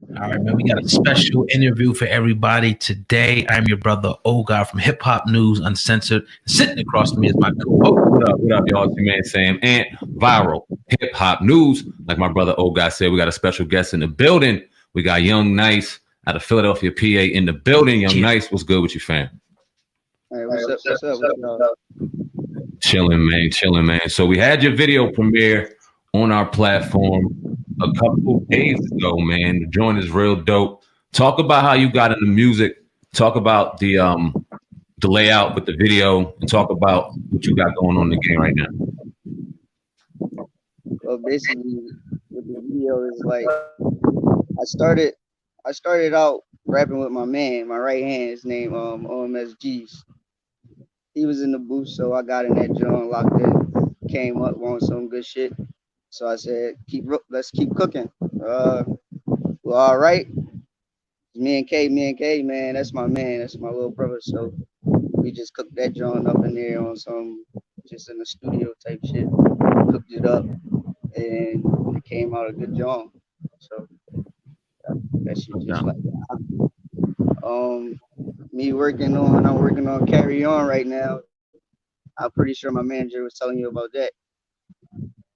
All right, man. We got a special interview for everybody today. I'm your brother, God from Hip Hop News Uncensored. Sitting across from me is my co-host. What up, y'all? It's your man SamAnt, viral hip hop news. Like my brother God said, we got a special guest in the building. We got Young Nice out of Philadelphia, PA, in the building. Young Nice, what's good with you, fam? Hey, what's up? Chilling, man. So we had your video premiere on our platform a couple of days ago, man. The joint is real dope. Talk about how you got into music. Talk about the layout with the video, and talk about what you got going on in the game right now. Well, basically, with the video is like I started out rapping with my man, my right hand. His name OMSGs. He was in the booth, so I got in that joint, locked in, came up on some good shit. So I said, let's keep cooking. Well, all right. Me and K, man, that's my man. That's my little brother. So we just cooked that joint up in there on some, just in the studio type shit. Cooked it up, and it came out a good joint. So that shit just like that. I'm working on Carry On right now. I'm pretty sure my manager was telling you about that.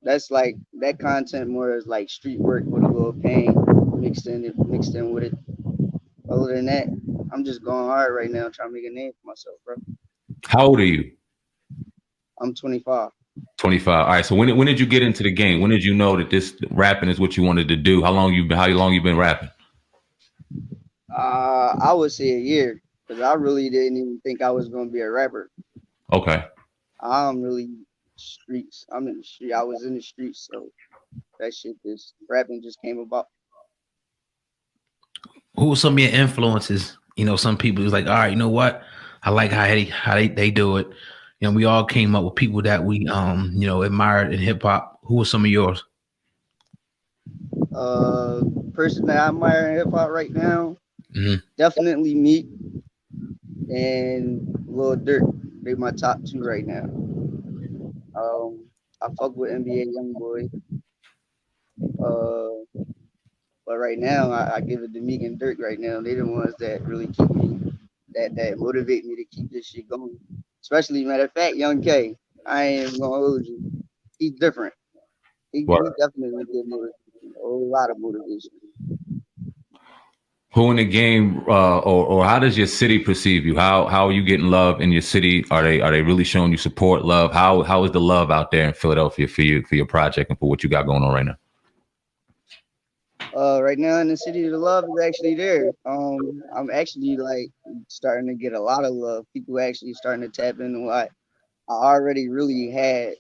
That's like that content more is like street work with a little pain mixed in with it. Other than that, I'm just going hard right now, trying to make a name for myself, bro. How old are you? I'm 25. 25. All right. So when did you get into the game? When did you know that this rapping is what you wanted to do? How long you been rapping? I would say a year, because I really didn't even think I was gonna be a rapper. Okay. I'm really streets. I'm in the street. I was in the streets, so that shit just rapping just came about. Who were some of your influences? You know, some people was like, all right, you know what? I like how they do it. You know, we all came up with people that we admired in hip hop. Who were some of yours? Person that I admire in hip hop right now, definitely Meek and Lil Durk. They my top two right now. I fuck with NBA Youngboy. But right now I give it to Meek and Durk right now. They the ones that really keep me, that motivate me to keep this shit going. Especially, matter of fact, Young K. I ain't gonna hold you. He's different. He definitely gives me a whole lot of motivation. Who in the game, or how does your city perceive you? How are you getting love in your city? Are they really showing you support, love? How is the love out there in Philadelphia for you, for your project, and for what you got going on right now? Right now in the city, the love is actually there. I'm actually like starting to get a lot of love. People actually starting to tap into what I already really had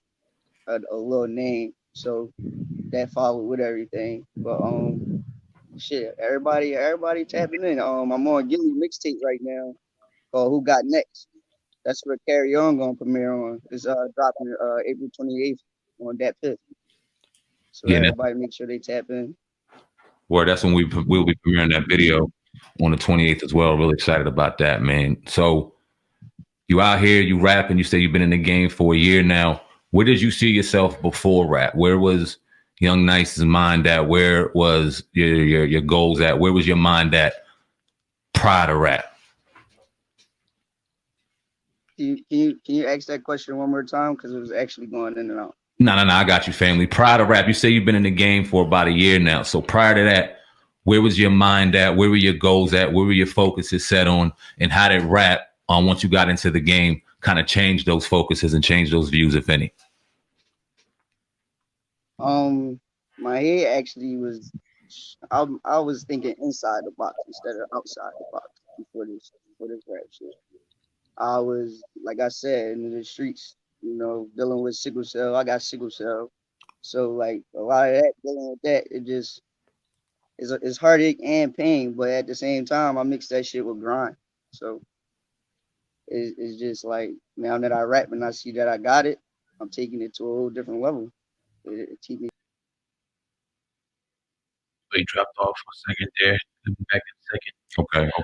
a little name, so that followed with everything. But shit, everybody tapping in. I'm on Gilly mixtape right now called Who Got Next. That's where Carry On gonna premiere on. It's dropping April 28th on that 5th. So yeah, everybody make sure they tap in. Well, that's when we'll be premiering that video on the 28th as well. Really excited about that, man. So you out here, you rapping, you say you've been in the game for a year now. Where did you see yourself before rap? Where was Young Nice's mind at? Where was your goals at? Where was your mind at prior to rap? Can you ask that question one more time? Because it was actually going in and out. No, I got you, family. Prior to rap, you say you've been in the game for about a year now. So prior to that, where was your mind at? Where were your goals at? Where were your focuses set on? And how did rap, once you got into the game, kind of change those focuses and change those views, if any? My head actually was, I was thinking inside the box instead of outside the box before this rap shit. I was, like I said, in the streets, you know, dealing with sickle cell. I got sickle cell. So like a lot of that, dealing with that, it just it's heartache and pain, but at the same time, I mix that shit with grind. So it's just like now that I rap and I see that I got it, I'm taking it to a whole different level. It keeps me. You dropped off for a second there. I'll be back in a second.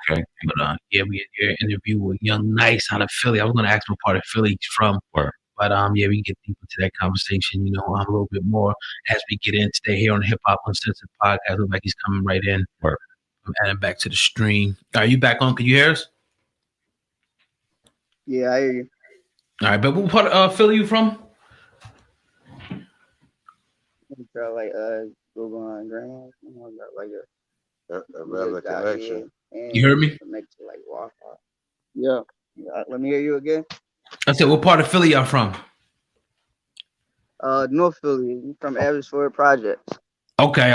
Okay. But yeah, we had your interview with Young Nice out of Philly. I was going to ask what part of Philly he's from. Word. But yeah, we can get deep into that conversation, you know, a little bit more as we get in today here on the Hip Hop Uncensored podcast. Looks like he's coming right in. Word. I'm adding back to the stream. Are you back on? Can you hear us? Yeah, I hear you. All right, but what part of Philly you from? Try like Google on grandma. Like a better connection. You heard me? Connect to like Wi-Fi. Yeah. Let me hear you again. I said, what part of Philly y'all from? North Philly, from Abbotsford Projects. Okay.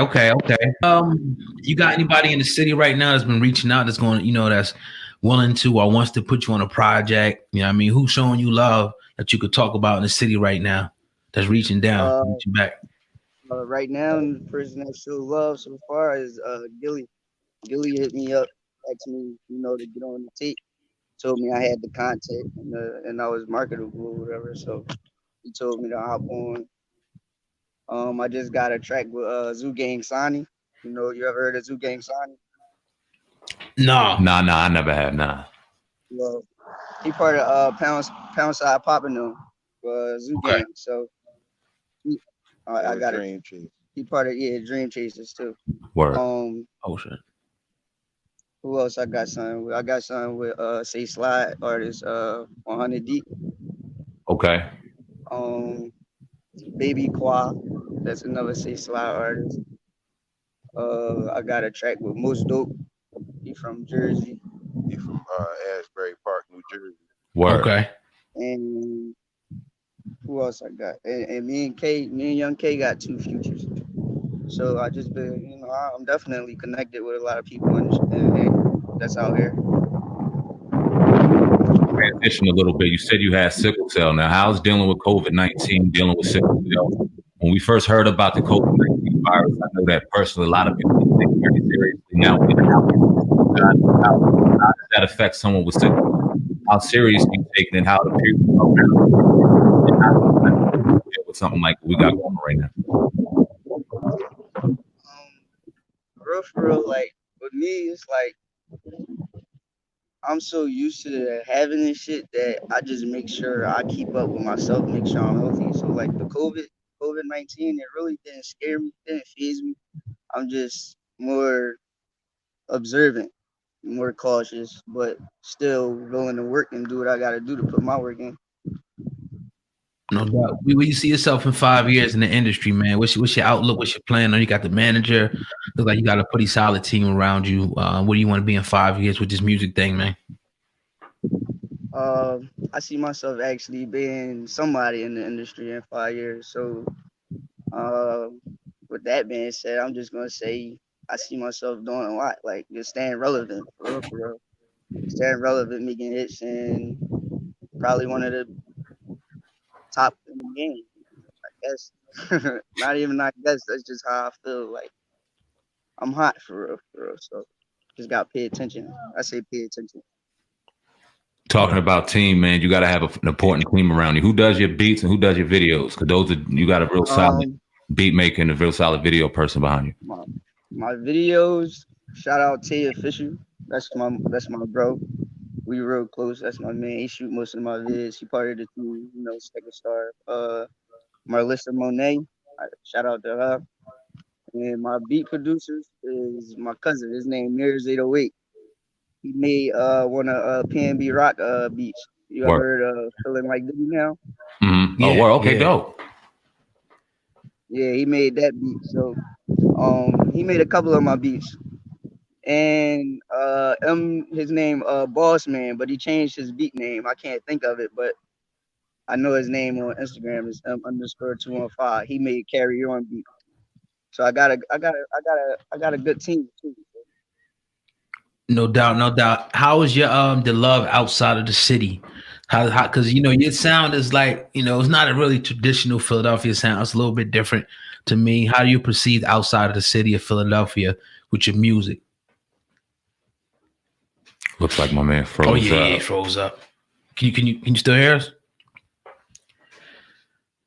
You got anybody in the city right now that's been reaching out that's going, that's willing to or wants to put you on a project? You know what I mean? Who's showing you love that you could talk about in the city right now that's reaching down, reaching back? Right now, the person that shows love so far is Gilly. Gilly hit me up, asked me, to get on the tape. Told me I had the content and I was marketable or whatever. So he told me to hop on. I just got a track with Zoo Gang Sonny. You ever heard of Zoo Gang Sonny? No. I never have. Nah. Well, he part of Pound Side Poppin' them, Zoo Gang. So I got Dream Chase. He part of Dream Chasers too. Word. Oh shit. Who else I got something with? I got something with Say Slide artist 100 Deep. Okay. Baby Qua, that's another Say Slide artist. I got a track with Most Dope. He from Jersey. He from Asbury Park, New Jersey. Word. Okay. And who else I got? And me and Young K got 2 features. So I just been, I'm definitely connected with a lot of people that's out here. Transition a little bit. You said you had sickle cell. Now, how's dealing with COVID-19, dealing with sickle cell? When we first heard about the COVID-19 virus, I know that personally a lot of people take it very seriously. Now, how does that affect someone with sickle cell? How serious do you take it, and how the people around with something like we got going right now? For real, like with me, it's like I'm so used to having this shit that I just make sure I keep up with myself, make sure I'm healthy. So like the COVID-19, it really didn't scare me, didn't faze me. I'm just more observant, more cautious, but still willing to work and do what I got to do to put my work in. No doubt. Where you see yourself in 5 years in the industry, man? What's your outlook? What's your plan? I know you got the manager. Looks like you got a pretty solid team around you. Where do you want to be in 5 years with this music thing, man? I see myself actually being somebody in the industry in 5 years. So, with that being said, I'm just gonna say I see myself doing a lot, like just staying relevant, for real. Staying relevant, making hits, and probably one of the top in the game, I guess. Not even I guess, that's just how I feel. Like I'm hot for real. So just gotta pay attention. I say pay attention. Talking about team, man, you got to have an important team around you. Who does your beats and who does your videos? Because you got a real solid beat maker and a real solid video person behind you. My videos, shout out Tay Official. That's my bro. We real close. That's my man. He shoot most of my vids. He part of the team, Second Star. Marlissa Monet. Shout out to her. And my beat producers is my cousin. His name Mirrors 808. He made one of PNB Rock beats. You ever heard of Feeling Like Diddy Now? Mm-hmm. Yeah, okay, dope. Yeah, he made that beat. So he made a couple of my beats. And his name Boss Man, but he changed his beat name. I can't think of it, but I know his name on Instagram is M_215. He made Carry On beat. So I got a good team too. No doubt. How is your the love outside of the city? How because your sound is like, it's not a really traditional Philadelphia sound. It's a little bit different to me. How do you perceive outside of the city of Philadelphia with your music? Looks like my man froze up. Oh yeah, he froze up. Can you still hear us?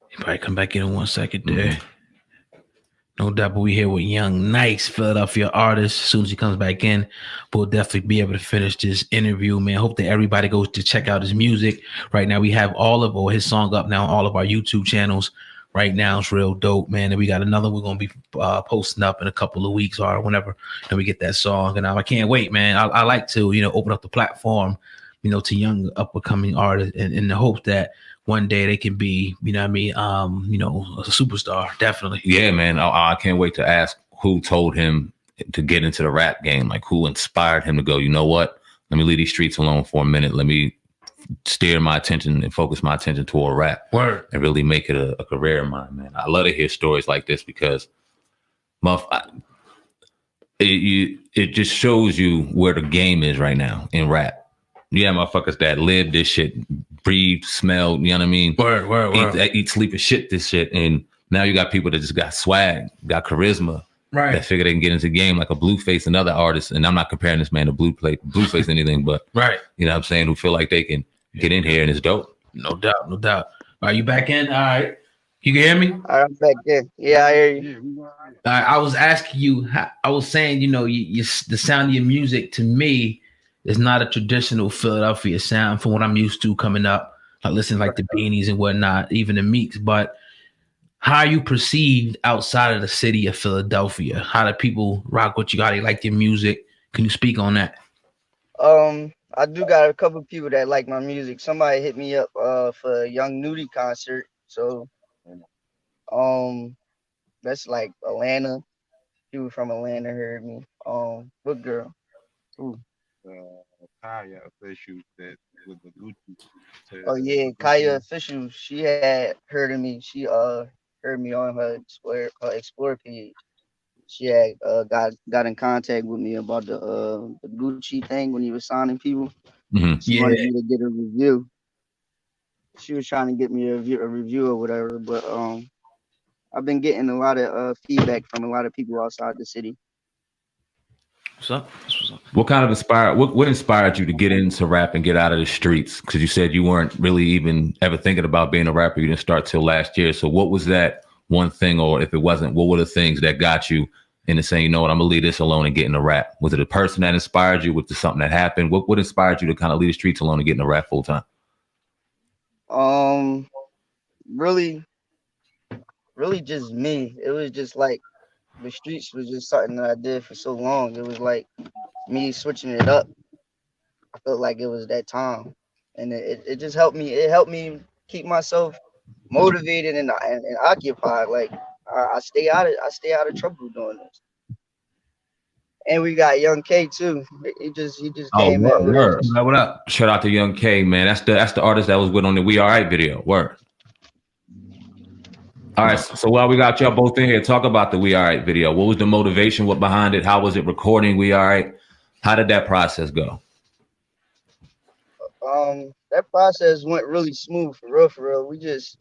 He probably come back in 1 second there. Mm-hmm. No doubt, but we here with Young Nice, Philadelphia artist. As soon as he comes back in, we'll definitely be able to finish this interview, man. Hope that everybody goes to check out his music. Right now, we have all of his song up now on all of our YouTube channels. right now is real dope, man. And we got another we're gonna be posting up in a couple of weeks or whenever, and we get that song. And I can't wait, man. I like to open up the platform, to young up and coming artists, in the hope that one day they can be, a superstar. Definitely. Yeah, man. I can't wait to ask who told him to get into the rap game. Like, who inspired him to go, you know what? Let me leave these streets alone for a minute. Let me steer my attention and focus my attention toward rap. Word. And really make it a career of mine, man. I love to hear stories like this because it just shows you where the game is right now in rap. You have motherfuckers that live this shit, breathe, smell, you know what I mean? Word. Eat, sleep, and shit this shit. And now you got people that just got swag, got charisma, right? That figure they can get into the game like a Blueface and other artists. And I'm not comparing this man to Blueface anything, but right. You know what I'm saying? Who feel like they can get in here and it's dope. No doubt. Are you back in? All right. You can hear me? I'm back in. Yeah, I hear you. I was asking you, I was saying, the sound of your music to me is not a traditional Philadelphia sound from what I'm used to coming up. I listen like the Beanies and whatnot, even the Meeks. But how are you perceived outside of the city of Philadelphia? How do people rock with you? How they like your music? Can you speak on that? I do got a couple of people that like my music. Somebody hit me up for a Young Nudie concert. So that's like Atlanta. People from Atlanta heard me. What girl? Ooh. Kaya official that with the Gucci. Oh yeah, Kaya official. She had heard of me. She heard me on her explore page. She had got in contact with me about the Gucci thing when he was signing people. Mm-hmm. She wanted me to get a review. She was trying to get me a review or whatever, but I've been getting a lot of feedback from a lot of people outside the city. What's up? What kind of what inspired you to get into rap and get out of the streets? Because you said you weren't really even ever thinking about being a rapper. You didn't start till last year. So what was that one thing, or if it wasn't, what were the things that got you into saying, you know what, I'm gonna leave this alone and get into rap? Was it a person that inspired you? Was it something that happened? What inspired you to kind of leave the streets alone and get into rap full time? Really just me. It was just like the streets was just something that I did for so long. It was like me switching it up. I felt like it was that time, and it just helped me. It helped me keep myself motivated and occupied. Like I stay out of trouble doing this. And we got Young K too. He just came in. Word. What up? Shout out to Young K, man. That's the artist that was with on the We Alright video. Word. All right. So while we got y'all both in here, talk about the We Alright video. What was the motivation? What behind it? How was it recording We Alright? How did that process go? That process went really smooth for real. We just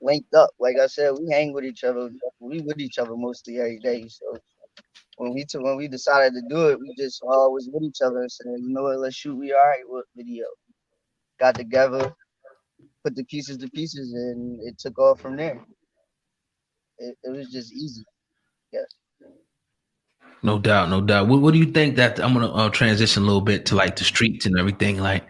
linked up. Like I said, we hang with each other. We with each other mostly every day. So when we decided to do it, we just always with each other and said, you know what, let's shoot We Alright with video. Got together, put the pieces to pieces, and it took off from there. It was just easy. Yeah. No doubt. What do you think that I'm gonna transition a little bit to like the streets and everything? Like,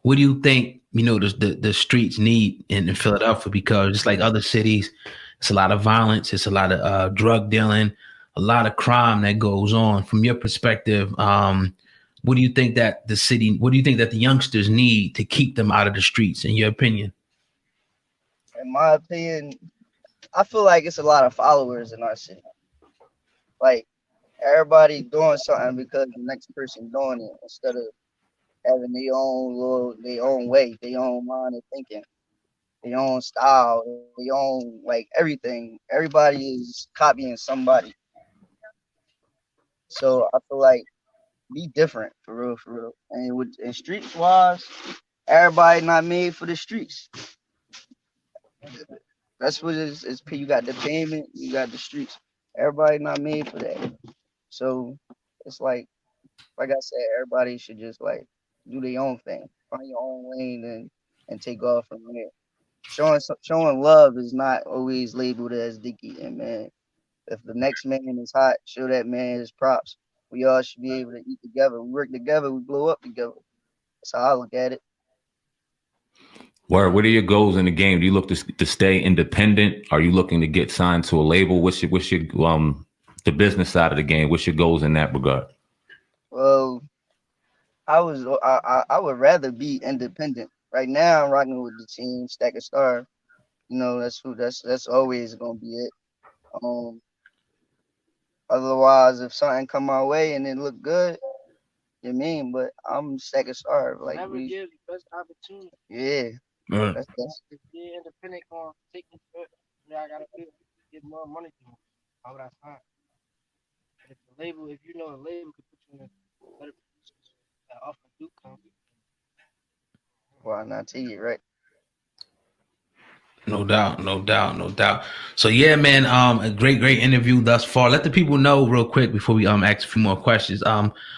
what do you think the streets need in Philadelphia? Because just like other cities, it's a lot of violence, it's a lot of drug dealing, a lot of crime that goes on. From your perspective, what do you think that the youngsters need to keep them out of the streets? In your opinion? In my opinion, I feel like it's a lot of followers in our city. Like everybody doing something because the next person doing it instead of having their own way, their own mind of thinking, their own style, their own like everything. Everybody is copying somebody. So I feel like be different for real. And streets wise, everybody not made for the streets. That's what it is. You got the pavement, you got the streets. Everybody not made for that. So it's like I said, everybody should just like do their own thing, find your own lane, and take off from there. Showing love is not always labeled as dicky. And man, if the next man is hot, show that man his props. We all should be able to eat together. We work together. We blow up together. That's how I look at it. What are your goals in the game? Do you look to stay independent? Are you looking to get signed to a label? What's your the business side of the game? What's your goals in that regard? Well, I would rather be independent. Right now, I'm rocking with the team Stack of Star. You know, that's always gonna be it. Um, Otherwise, if something come my way and it look good, you mean? But I'm Stack of Star. Like Never give the best opportunity. yeah, Right. that's If you're independent, gonna take me to it. Yeah, I gotta get more money to me. Why would I sign? But if the label, if you know the label could put you in a better position, so that offer do come. why not take it right. No doubt, no doubt, no doubt. So yeah, man, a great interview thus far. Let the people know real quick before we ask a few more questions,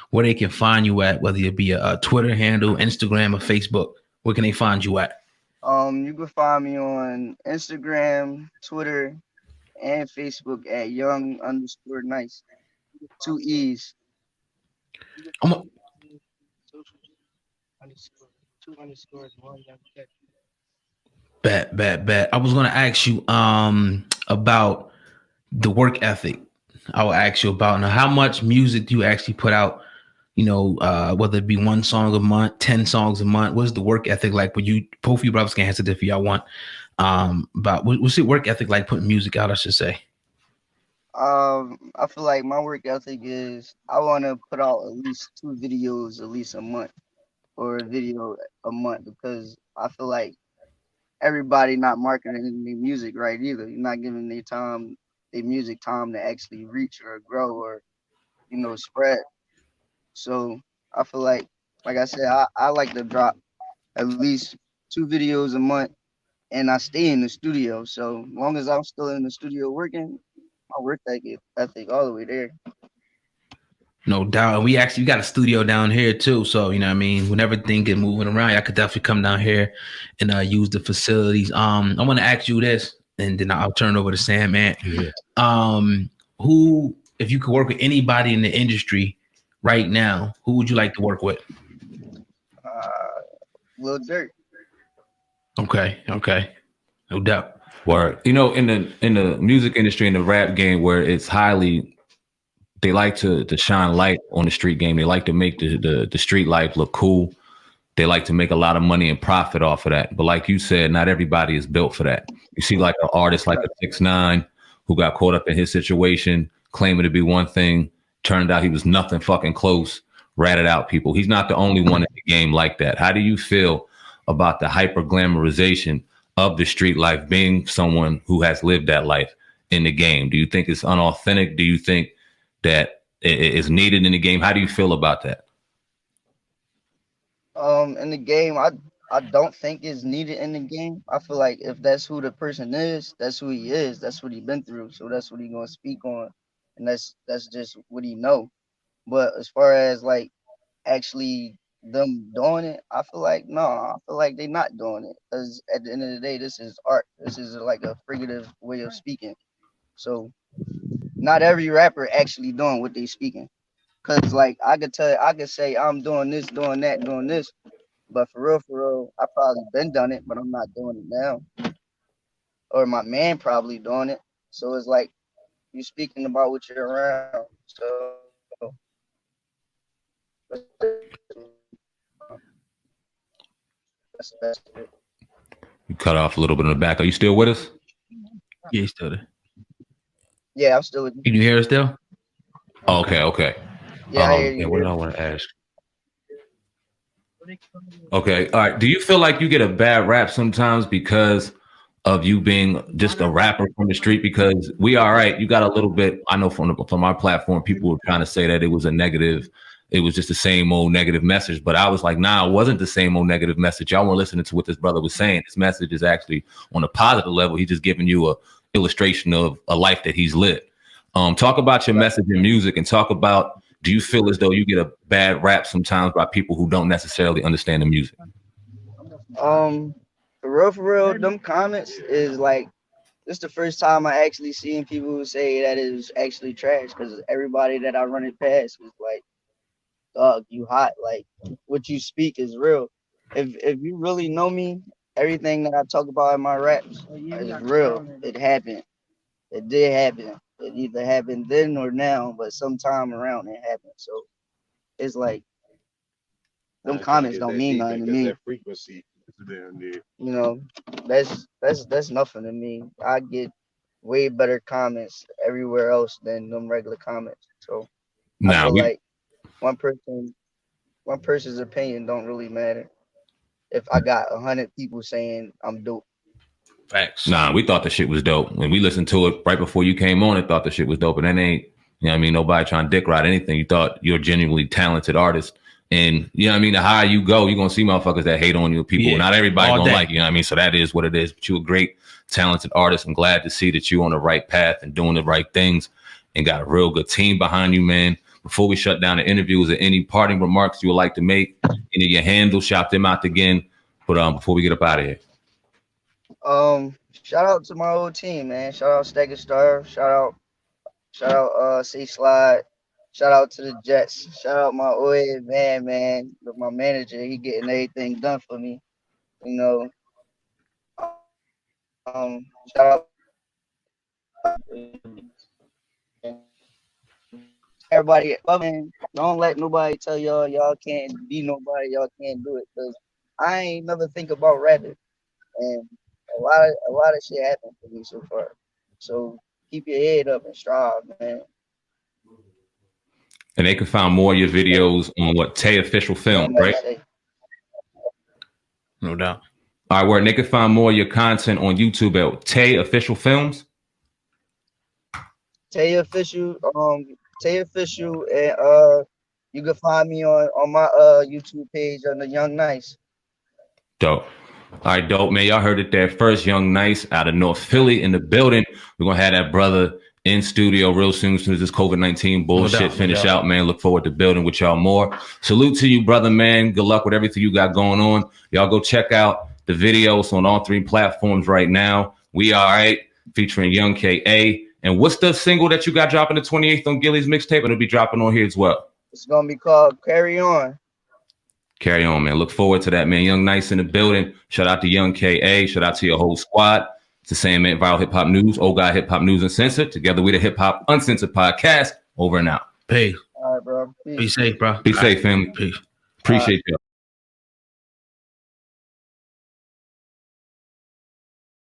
where they can find you at, whether it be a Twitter handle, Instagram, or Facebook. Where can they find you at? You can find me on Instagram, Twitter, and Facebook at young_nice. Two E's. You can I'm find a, me on social underscore two underscores one young cat. bet. I was gonna ask you about the work ethic. I will ask you about now how much music do you actually put out, whether it be one song a month, 10 songs a month. What's the work ethic like? When you both of you brothers can answer this if y'all want. About what's the work ethic like putting music out, I should say. I feel like my work ethic is I want to put out at least 2 videos at least a month or a video a month because I feel like everybody not marketing their music right either. You're not giving their music time to actually reach or grow or spread. So I feel like I said, I like to drop at least 2 videos a month, and I stay in the studio. So long as I'm still in the studio working, my work ethic all the way there. No doubt. And we got a studio down here too. So, you know what I mean? Whenever things get moving around, I could definitely come down here and use the facilities. I want to ask you this, and then I'll turn it over to SamAnt. Yeah. Who, if you could work with anybody in the industry right now, who would you like to work with? Lil Dirt. Okay. No doubt. Word. In the music industry, in the rap game, where it's highly, they like to shine light on the street game. They like to make the street life look cool. They like to make a lot of money and profit off of that. But like you said, not everybody is built for that. You see like an artist like a 6ix9ine who got caught up in his situation, claiming to be one thing, turned out he was nothing fucking close, ratted out people. He's not the only one in the game like that. How do you feel about the hyper glamorization of the street life, being someone who has lived that life in the game? Do you think it's unauthentic? Do you think that it is needed in the game? How do you feel about that? In the game, I don't think it's needed in the game. I feel like if that's who the person is, that's who he is. That's what he been through. So that's what he gonna speak on, and that's just what he know. But as far as like actually them doing it, I feel like no, I feel like they not doing it because at the end of the day, this is art. This is like a figurative way of speaking. So not every rapper actually doing what they speaking. Cause like I could say I'm doing this, doing that, doing this, but for real, I probably been done it, but I'm not doing it now. Or my man probably doing it. So it's like you speaking about what you're around. So that's it. You cut off a little bit in the back. Are you still with us? Yeah, he's still there. Yeah, I'm still with you. Can you hear us still? Oh, okay. Yeah, I hear you. What do I want to ask? Okay, all right. Do you feel like you get a bad rap sometimes because of you being just a rapper from the street? Because we all right, you got a little bit. I know from our platform, people were trying to say that it was a negative. It was just the same old negative message. But I was like, nah, it wasn't the same old negative message. Y'all weren't listening to what this brother was saying. His message is actually on a positive level. He's just giving you a illustration of a life that he's lived. Talk about your message in music and talk about, do you feel as though you get a bad rap sometimes by people who don't necessarily understand the music? For real, them comments is like this the first time I actually seen people say that it was actually trash because everybody that I run it past was like, dog, you hot. Like what you speak is real. If you really know me everything that I talk about in my raps is real. It happened. It did happen. It either happened then or now, but sometime around it happened. So it's like them comments don't mean nothing to me. That frequency is down there. You know, that's nothing to me. I get way better comments everywhere else than them regular comments. So I Now feel like one person's opinion don't really matter. If I got 100 people saying I'm dope. Facts. Nah, we thought the shit was dope. When we listened to it right before you came on, and thought the shit was dope. And that ain't, you know what I mean, nobody trying to dick ride anything. You thought you're a genuinely talented artist. And you know what I mean, the higher you go, you're gonna see motherfuckers that hate on you. People, Yeah, not everybody all gonna day. like you, know what I mean? So that is what it is. But you're a great, talented artist. I'm glad to see that you're on the right path and doing the right things and got a real good team behind you, man. Before we shut down the interview, is there any parting remarks you would like to make? Any of your handles, shout them out again. But before we get up out of here. Shout out to my old team, man. Shout out Stagger Star. Shout out C Slide. Shout out to the Jets. Shout out my old man. My manager, he getting everything done for me. You know. Shout out everybody. Man, don't let nobody tell y'all can't be nobody. Y'all can't do it. Cause I ain't never think about rapping, and a lot of shit happened for me so far. So keep your head up and strive, man. And they can find more of your videos on what Tay Official Film, right? No doubt. All right, where they can find more of your content on YouTube at Tay Official Films. Tay Official, and you can find me on my YouTube page on the Young Nice. Dope. All right, dope, man. Y'all heard it there first. Young Nice out of North Philly in the building. We're gonna have that brother in studio real soon as this COVID-19 bullshit finish out, man. Look forward to building with y'all more. Salute to you, brother, man. Good luck with everything you got going on. Y'all go check out the videos on all 3 platforms right now. We All Right, featuring Young K.A. And what's the single that you got dropping the 28th on Gilly's mixtape? And it'll be dropping on here as well. It's gonna be called Carry On. Carry on, man. Look forward to that, man. Young Nice in the building. Shout out to Young K.A. Shout out to your whole squad. It's the SamAnt Viral Hip Hop News, Old Guy Hip Hop News Uncensored. Together we the Hip Hop Uncensored podcast. Over and out. Peace. All right, bro. Be safe, bro. Be safe, family. Peace. Appreciate you.